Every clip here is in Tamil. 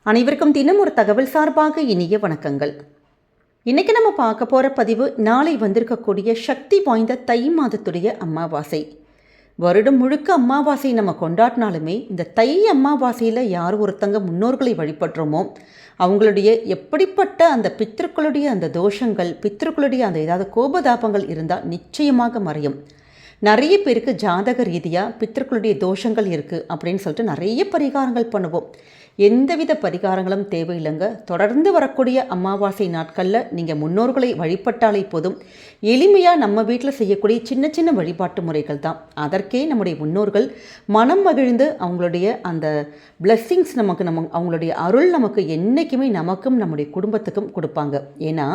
அனைவருக்கும் தினம் ஒரு தகவல் சார்பாக இனிய வணக்கங்கள். இன்றைக்கி நம்ம பார்க்க போகிற பதிவு நாளை வந்திருக்கக்கூடிய சக்தி வாய்ந்த தை மாதத்துடைய அமாவாசை. வருடம் முழுக்க அமாவாசை நம்ம கொண்டாடினாலுமே இந்த தை அமாவாசையில் யார் ஒருத்தங்க முன்னோர்களை வழிபடுறோமோ அவங்களுடைய எப்படிப்பட்ட அந்த பித்திருக்களுடைய அந்த தோஷங்கள், பித்திருக்களுடைய அந்த ஏதாவது கோபதாபங்கள் இருந்தால் நிச்சயமாக மறையும். நிறைய பேருக்கு ஜாதக ரீதியாக பித்திருக்களுடைய தோஷங்கள் இருக்குது அப்படின்னு சொல்லிட்டு நிறைய பரிகாரங்கள் பண்ணுவோம். எந்தவித பரிகாரங்களும் தேவையில்லைங்க. தொடர்ந்து வரக்கூடிய அமாவாசை நாட்களில் நீங்கள் முன்னோர்களை வழிபட்டாலே போதும். எளிமையாக நம்ம வீட்டில் செய்யக்கூடிய சின்ன சின்ன வழிபாட்டு முறைகள் தான். அதற்கே நம்முடைய முன்னோர்கள் மனம் மகிழ்ந்து அவங்களுடைய அந்த பிளெஸ்ஸிங்ஸ் அவங்களுடைய அருள் நமக்கு என்றைக்குமே நமக்கும் நம்முடைய குடும்பத்துக்கும் கொடுப்பாங்க. ஏன்னா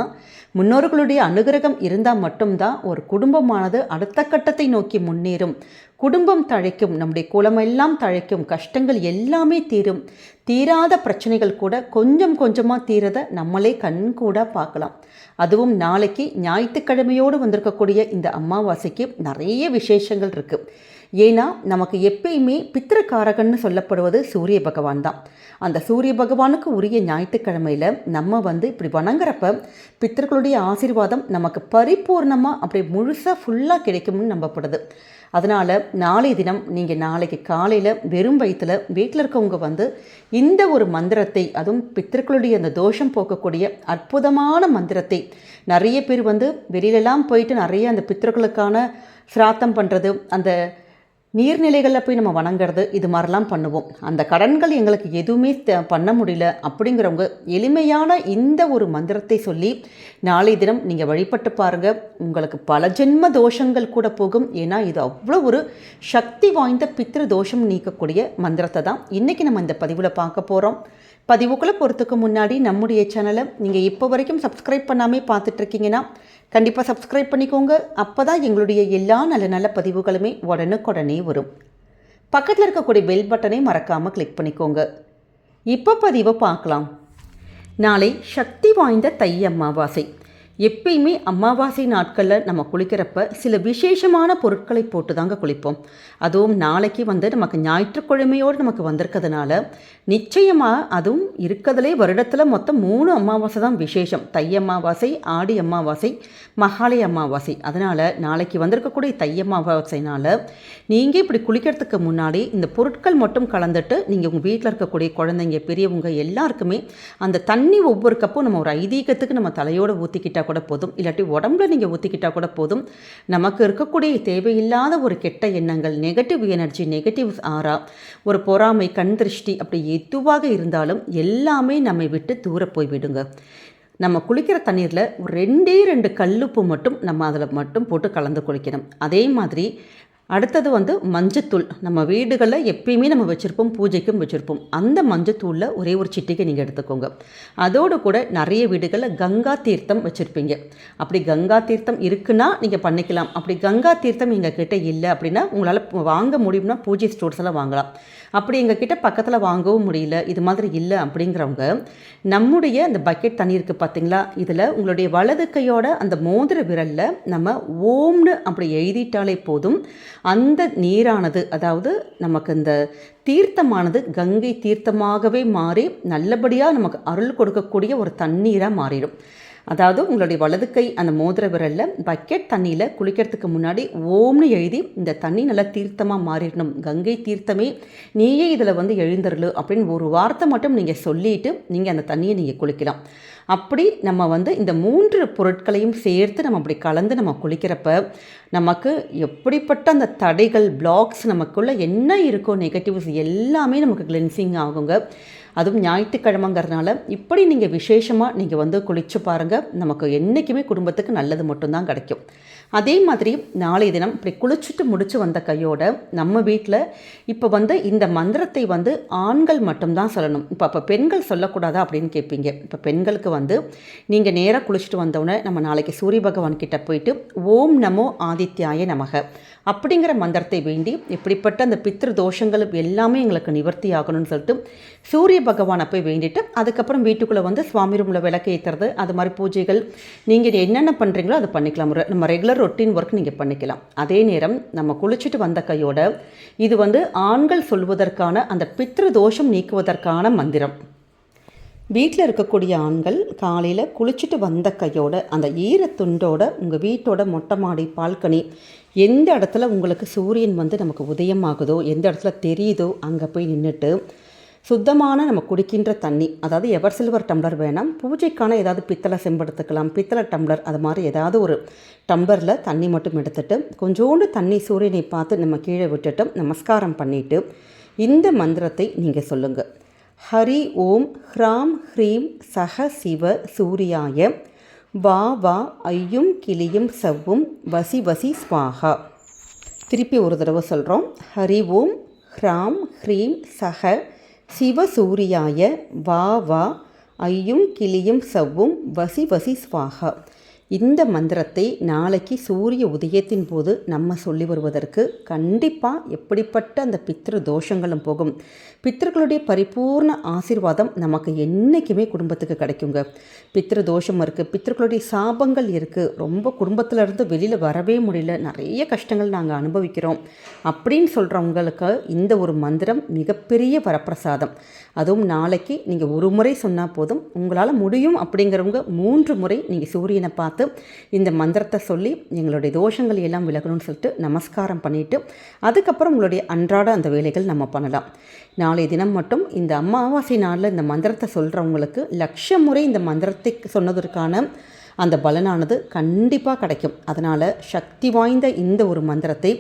முன்னோர்களுடைய அனுகிரகம் இருந்தால் மட்டும்தான் ஒரு குடும்பமானது அடுத்த கட்டத்தை நோக்கி முன்னேறும். குடும்பம் தழைக்கும், நம்முடைய குலமெல்லாம் தழைக்கும், கஷ்டங்கள் எல்லாமே தீரும். தீராத பிரச்சனைகள் கூட கொஞ்சம் கொஞ்சமாக தீரதை நம்மளே கண்கூட பார்க்கலாம். அதுவும் நாளைக்கு ஞாயிற்றுக்கிழமையோடு வந்திருக்கக்கூடிய இந்த அமாவாசைக்கு நிறைய விசேஷங்கள் இருக்குது. ஏன்னா நமக்கு எப்பயுமே பித்திருக்காரகன்னு சொல்லப்படுவது சூரிய பகவான் தான். அந்த சூரிய பகவானுக்கு உரிய ஞாயிற்றுக்கிழமையில் நம்ம இப்படி வணங்குறப்ப பித்தர்களுடைய ஆசீர்வாதம் நமக்கு பரிபூர்ணமாக அப்படி முழுசாக ஃபுல்லாக கிடைக்கும்னு நம்பப்படுது. அதனால் நாளைய தினம் நீங்கள் நாளைக்கு காலையில் வெறும் வயிற்றில் வீட்டில் இருக்கவங்க இந்த ஒரு மந்திரத்தை, அதுவும் பித்தர்களுடைய அந்த தோஷம் போக்கக்கூடிய அற்புதமான மந்திரத்தை, நிறைய பேர் வெளியிலலாம் போயிட்டு நிறைய அந்த பித்தர்களுக்கான சிராத்தம் பண்ணுறது, அந்த நீர்நிலைகளில் போய் நம்ம வணங்குறது, இது மாதிரிலாம் பண்ணுவோம். அந்த கடன்கள் எங்களுக்கு எதுவுமே பண்ண முடியல அப்படிங்கிறவங்க எளிமையான இந்த ஒரு மந்திரத்தை சொல்லி நாளை தினம் நீங்கள் வழிபட்டு பாருங்கள். உங்களுக்கு பல ஜென்ம தோஷங்கள் கூட போகும். ஏன்னா இது அவ்வளோ ஒரு சக்தி வாய்ந்த பித்ரு தோஷம் நீக்கக்கூடிய மந்திரத்தை தான் இன்றைக்கி நம்ம இந்த பதிவில் பார்க்க போகிறோம். பதிவுக்குள்ளே போகிறதுக்கு முன்னாடி நம்முடைய சேனலை நீங்கள் இப்போ வரைக்கும் சப்ஸ்கிரைப் பண்ணாமல் பார்த்துட்ருக்கீங்கன்னா கண்டிப்பாக சப்ஸ்கிரைப் பண்ணிக்கோங்க. அப்போ தான் எங்களுடைய எல்லா நல்ல நல்ல பதிவுகளுமே உடனுக்குடனே வரும். பக்கத்தில் இருக்கக்கூடிய பெல் பட்டனை மறக்காமல் கிளிக் பண்ணிக்கோங்க. இப்போ பதிவை பார்க்கலாம். நாளை சக்தி வாய்ந்த தை அமாவாசை. எப்பயுமே அமாவாசை நாட்களில் நம்ம குளிக்கிறப்ப சில விசேஷமான பொருட்களை போட்டு தாங்க குளிப்போம். அதுவும் நாளைக்கு நமக்கு ஞாயிற்றுக்கிழமையோடு நமக்கு வந்திருக்கிறதுனால நிச்சயமாக அதுவும் இருக்கிறதுலே வருடத்தில் மொத்தம் 3 அமாவாசை தான் விசேஷம். தை அமாவாசை, ஆடி அமாவாசை, மகாலய அமாவாசை. அதனால் நாளைக்கு வந்திருக்கக்கூடிய தை அமாவாசைனால் நீங்கள் இப்படி குளிக்கிறதுக்கு முன்னாடி இந்த பொருட்கள் மட்டும் கலந்துட்டு நீங்கள் உங்கள் வீட்டில் இருக்கக்கூடிய குழந்தைங்க, பெரியவங்க எல்லாருக்குமே அந்த தண்ணி ஒவ்வொரு கப்பும் நம்ம ஒரு ஐதீகத்துக்கு நம்ம தலையோடு ஊற்றிக்கிட்டால் கூட போதும். இல்லாட்டி உடம்புல நீங்கள் ஊற்றிக்கிட்டால் கூட போதும். நமக்கு இருக்கக்கூடிய தேவையில்லாத ஒரு கெட்ட எண்ணங்கள், நெகட்டிவ் எனர்ஜி, நெகட்டிவ் ஆரா, ஒரு பொறாமை, கண் திருஷ்டி, அப்படி எதுவாக இருந்தாலும் எல்லாமே நம்மை விட்டு தூர போய்விடுங்க. நம்ம குளிக்கிற தண்ணீரில் ஒரு 2 கல்லுப்பு மட்டும் நம்ம அதில் மட்டும் போட்டு கலந்து குளிக்கணும். அதே மாதிரி அடுத்தது மஞ்சத்தூள். நம்ம வீடுகளில் எப்பயுமே நம்ம வச்சுருப்போம், பூஜைக்கும் வச்சுருப்போம். அந்த மஞ்சத்தூளில் ஒரே ஒரு சிட்டிகை நீங்கள் எடுத்துக்கோங்க. அதோடு கூட நிறைய வீடுகளில் கங்கா தீர்த்தம் வச்சுருப்பீங்க. அப்படி கங்கா தீர்த்தம் இருக்குன்னா நீங்கள் பண்ணிக்கலாம். அப்படி கங்கா தீர்த்தம் எங்கள் கிட்டே இல்லை அப்படின்னா உங்களால் வாங்க முடியும்னா பூஜை ஸ்டோர்ஸ் எல்லாம் வாங்கலாம். அப்படி எங்கள் கிட்டே பக்கத்தில் வாங்கவும் முடியல, இது மாதிரி இல்லை அப்படிங்கிறவங்க நம்முடைய அந்த பக்கெட் தண்ணி இருக்குது பார்த்தீங்களா, இதில் உங்களுடைய வலது கையோட அந்த மோதிர விரலில் நம்ம ஓம்னு அப்படி எழுதிட்டாலே போதும். அந்த நீரானது, அதாவது நமக்கு இந்த தீர்த்தமானது கங்கை தீர்த்தமாகவே மாறி நல்லபடியாக நமக்கு அருள் கொடுக்கக்கூடிய ஒரு தண்ணீராக மாறிடும். அதாவது உங்களுடைய வலது கை அந்த மோதிர விரலில் பக்கெட் தண்ணியில் குளிக்கிறதுக்கு முன்னாடி ஓம்னு எழுதி இந்த தண்ணி நல்லா தீர்த்தமாக மாறிடணும். கங்கை தீர்த்தமே நீயே இதில் எழுந்தருளு அப்படின்னு ஒரு வார்த்தை மட்டும் நீங்கள் சொல்லிவிட்டு நீங்கள் அந்த தண்ணியை நீங்கள் குளிக்கலாம். அப்படி நம்ம இந்த 3 பொருட்களையும் சேர்த்து நம்ம அப்படி கலந்து நம்ம குளிக்கிறப்ப நமக்கு எப்படிப்பட்ட அந்த தடைகள், பிளாக்ஸ், நமக்குள்ளே என்ன இருக்கோ நெகட்டிவ்ஸ் எல்லாமே நமக்கு கிளென்சிங் ஆகுங்க. அதுவும் ஞாயிற்றுக்கிழமைங்கிறதுனால இப்படி நீங்கள் விசேஷமாக நீங்கள் குளிச்சு பாருங்கள். நமக்கு என்றைக்குமே குடும்பத்துக்கு நல்லது மட்டும்தான் கிடைக்கும். அதே மாதிரி நாளைய தினம் இப்படி குளிச்சுட்டு முடிச்சு வந்த கையோட நம்ம வீட்டில் இப்போ இந்த மந்திரத்தை ஆண்கள் மட்டும்தான் சொல்லணும். இப்போ பெண்கள் சொல்லக்கூடாதா அப்படின்னு கேட்பீங்க. இப்போ பெண்களுக்கு நீங்கள் நேராக குளிச்சுட்டு வந்தோடனே நம்ம நாளைக்கு சூரிய பகவான் கிட்ட போயிட்டு ஓம் நமோ ஆதித்யாய நமக அப்படிங்கிற மந்திரத்தை வேண்டி எப்படிப்பட்ட அந்த பித்ரு தோஷங்கள் எல்லாமே எங்களுக்கு நிவர்த்தி ஆகணும்னு சொல்லிட்டு சூரிய பகவானை போய் வேண்டிட்டு அதுக்கப்புறம் வீட்டுக்குள்ளே சுவாமி ரூமில் விளக்கு ஏற்றுறது, அது மாதிரி பூஜைகள் நீங்கள் என்னென்ன பண்ணுறீங்களோ அதை பண்ணிக்கலாம். நம்ம ரெகுலர் ரொட்டீன் ஒர்க் நீங்கள் பண்ணிக்கலாம். அதே நேரம் நம்ம குளிச்சுட்டு வந்த கையோட இது ஆண்கள் சொல்வதற்கான அந்த பித்ரு தோஷம் நீக்குவதற்கான மந்திரம். வீட்டில் இருக்கக்கூடிய ஆண்கள் காலையில் குளிச்சுட்டு வந்த கையோட அந்த ஈரத்துண்டோட உங்கள் வீட்டோட மொட்டை மாடி பால்கனி எந்த இடத்துல உங்களுக்கு சூரியன் வந்து நமக்கு உதயமாகுதோ, எந்த இடத்துல தெரியுதோ அங்கே போய் நின்றுட்டு சுத்தமான நம்ம குடிக்கின்ற தண்ணி, அதாவது எவர் சில்வர் டம்ளர் வேணாம், பூஜைக்கான ஏதாவது பித்தளை செம்பெடுத்துக்கலாம், பித்தளை டம்ளர், அது மாதிரி ஏதாவது ஒரு டம்ளரில் தண்ணி மட்டும் எடுத்துகிட்டு கொஞ்சோண்டு தண்ணி சூரியனை பார்த்து நம்ம கீழே விட்டுட்டு நமஸ்காரம் பண்ணிவிட்டு இந்த மந்திரத்தை நீங்கள் சொல்லுங்கள். ஹரி ஓம் ஹ்ராம் ஹ்ரீம் சக சிவ சூரியாய வா வா ஐயும் கிளியும் சவ்வும் வசி வசி ஸ்வாஹா. திருப்பி ஒரு தடவை சொல்கிறோம். ஹரி ஓம் ஹ்ராம் ஹ்ரீம் சக சிவசூரியாய வா வா ஐயும் கிளியும் சவ்வும் வசி வசி ஸ்வாஹா. இந்த மந்திரத்தை நாளைக்கு சூரிய உதயத்தின் போது நம்ம சொல்லி வருவதற்கு கண்டிப்பாக எப்படிப்பட்ட அந்த பித்ரு தோஷங்களும் போகும். பித்தர்களுடைய பரிபூர்ண ஆசீர்வாதம் நமக்கு என்றைக்குமே குடும்பத்துக்கு கிடைக்குங்க. பித்ரு தோஷம் இருக்குது, பித்தர்களுடைய சாபங்கள் இருக்குது, ரொம்ப குடும்பத்திலேருந்து வெளியில் வரவே முடியல, நிறைய கஷ்டங்கள் நாங்கள் அனுபவிக்கிறோம் அப்படின்னு சொல்கிறவங்களுக்கு இந்த ஒரு மந்திரம் மிகப்பெரிய வரப்பிரசாதம். அதுவும் நாளைக்கு நீங்கள் ஒரு முறை சொன்னால் போதும், உங்களால் முடியும் அப்படிங்கிறவங்க 3 முறை நீங்கள் சூரியனை பார்த்து இந்த மந்திரத்தை சொல்லி எங்களுடைய தோஷங்கள் எல்லாம் விலகணும்னு சொல்லிட்டு நமஸ்காரம் பண்ணிவிட்டு அதுக்கப்புறம் உங்களுடைய அன்றாட அந்த வேலைகள் நம்ம பண்ணலாம். நாளைய தினம் மட்டும் இந்த அமாவாசை நாளில் இந்த மந்திரத்தை சொல்கிறவங்களுக்கு 1,00,000 முறை இந்த மந்திரத்தை சொன்னதற்கான அந்த பலனானது கண்டிப்பாக கிடைக்கும். அதனால் சக்தி வாய்ந்த இந்த ஒரு மந்திரத்தை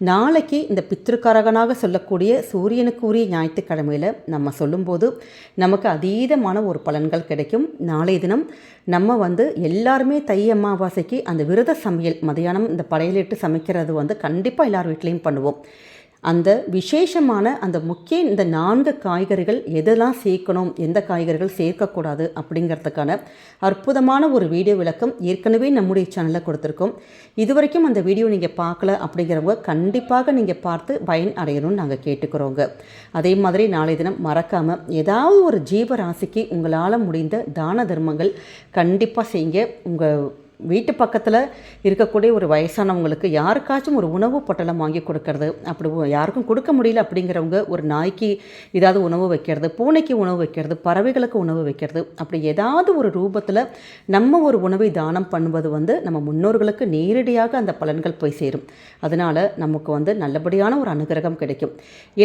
நாளைக்கு இந்த பித்ருக்காரகனாக சொல்லக்கூடிய சூரியனுக்குரிய ஞாயிற்றுக்கிழமையில் நம்ம சொல்லும்போது நமக்கு அதீதமான ஒரு பலன்கள் கிடைக்கும். நாளைய தினம் நம்ம எல்லாருமே தை அமாவாசைக்கு அந்த விரத சமையல் மதியானம் இந்த படையலிட்டு சமைக்கிறது கண்டிப்பாக எல்லார் வீட்லேயும் பண்ணுவோம். அந்த விசேஷமான அந்த முக்கிய இந்த 4 காய்கறிகள் எதெல்லாம் சேர்க்கணும், எந்த காய்கறிகள் சேர்க்கக்கூடாது அப்படிங்கிறதுக்கான அற்புதமான ஒரு வீடியோ விளக்கம் ஏற்கனவே நம்முடைய சேனலில் கொடுத்துருக்கோம். இதுவரைக்கும் அந்த வீடியோ நீங்கள் பார்க்கல அப்படிங்கிறவங்க கண்டிப்பாக நீங்கள் பார்த்து பயன் அடையணும்னு நாங்கள் கேட்டுக்கிறோங்க. அதே மாதிரி நாளை தினம் மறக்காமல் ஏதாவது ஒரு ஜீவராசிக்கு உங்களால் முடிந்த தான தர்மங்கள் கண்டிப்பாக செய்யுங்க. உங்கள் வீட்டு பக்கத்தில் இருக்கக்கூடிய ஒரு வயசானவங்களுக்கு யாருக்காச்சும் ஒரு உணவு பொட்டலம் வாங்கி கொடுக்கறது, அப்படி யாருக்கும் கொடுக்க முடியல அப்படிங்கிறவங்க ஒரு நாய்க்கு ஏதாவது உணவு வைக்கிறது, பூனைக்கு உணவு வைக்கிறது, பறவைகளுக்கு உணவு வைக்கிறது, அப்படி ஏதாவது ஒரு ரூபத்தில் நம்ம ஒரு உணவை தானம் பண்ணுவது நம்ம முன்னோர்களுக்கு நேரடியாக அந்த பலன்கள் போய் சேரும். அதனால் நமக்கு நல்லபடியான ஒரு அனுகிரகம் கிடைக்கும்.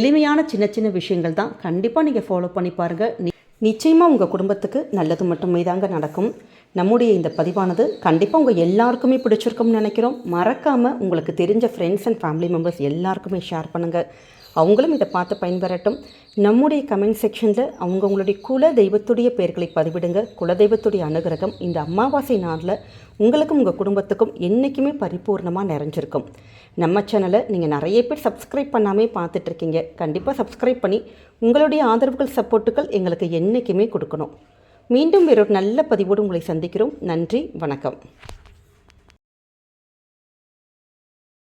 எளிமையான சின்ன சின்ன விஷயங்கள் தான், கண்டிப்பாக நீங்கள் ஃபாலோ பண்ணி பாருங்கள். நிச்சயமாக உங்கள் குடும்பத்துக்கு நல்லது மட்டுமே தாங்க நடக்கும். நம்முடைய இந்த பதிவானது கண்டிப்பாக உங்கள் எல்லாருக்குமே பிடிச்சிருக்கும்னு நினைக்கிறோம். மறக்காமல் உங்களுக்கு தெரிஞ்ச ஃப்ரெண்ட்ஸ் அண்ட் ஃபேமிலி மெம்பர்ஸ் எல்லாருக்குமே ஷேர் பண்ணுங்கள். அவங்களும் இதை பார்த்து பயன்பெறட்டும். நம்முடைய கமெண்ட் செக்ஷனில் அவங்களுடைய குல தெய்வத்துடைய பெயர்களை பதிவிடுங்க. குலதெய்வத்துடைய அனுகிரகம் இந்த அமாவாசை நாளில் உங்களுக்கும் உங்கள் குடும்பத்துக்கும் என்றைக்குமே பரிபூர்ணமாக நிறைஞ்சிருக்கும். நம்ம சேனலை நீங்கள் நிறைய பேர் சப்ஸ்கிரைப் பண்ணாமே பார்த்துட்ருக்கீங்க. கண்டிப்பாக சப்ஸ்கிரைப் பண்ணி உங்களுடைய ஆதரவுகள் சப்போர்ட்டுகள் எங்களுக்கு என்றைக்குமே கொடுக்கணும். மீண்டும் வேறொரு நல்ல பதிவோடு உங்களை சந்திக்கிறோம். நன்றி, வணக்கம்.